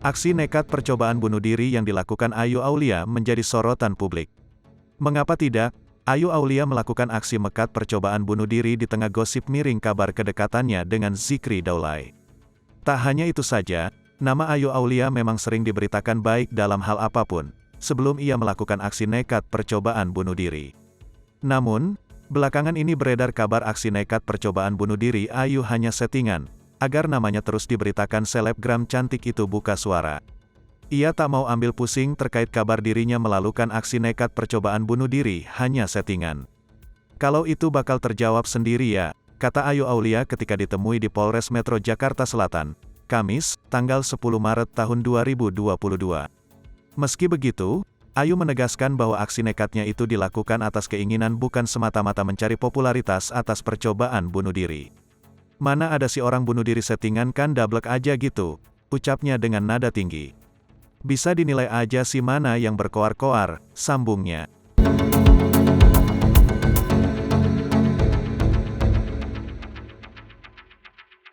Aksi nekat percobaan bunuh diri yang dilakukan Ayu Aulia menjadi sorotan publik. Mengapa tidak? Ayu Aulia melakukan aksi nekat percobaan bunuh diri di tengah gosip miring kabar kedekatannya dengan Zikri Daulay. Tak hanya itu saja, nama Ayu Aulia memang sering diberitakan baik dalam hal apapun, sebelum ia melakukan aksi nekat percobaan bunuh diri. Namun, belakangan ini beredar kabar aksi nekat percobaan bunuh diri Ayu hanya settingan, agar namanya terus diberitakan selebgram cantik itu buka suara. Ia tak mau ambil pusing terkait kabar dirinya melakukan aksi nekat percobaan bunuh diri hanya settingan. Kalau itu bakal terjawab sendiri ya, kata Ayu Aulia ketika ditemui di Polres Metro Jakarta Selatan, Kamis, tanggal 10 Maret tahun 2022. Meski begitu, Ayu menegaskan bahwa aksi nekatnya itu dilakukan atas keinginan bukan semata-mata mencari popularitas atas percobaan bunuh diri. Mana ada si orang bunuh diri settingan kan dablek aja gitu, ucapnya dengan nada tinggi. Bisa dinilai aja si mana yang berkoar-koar, sambungnya.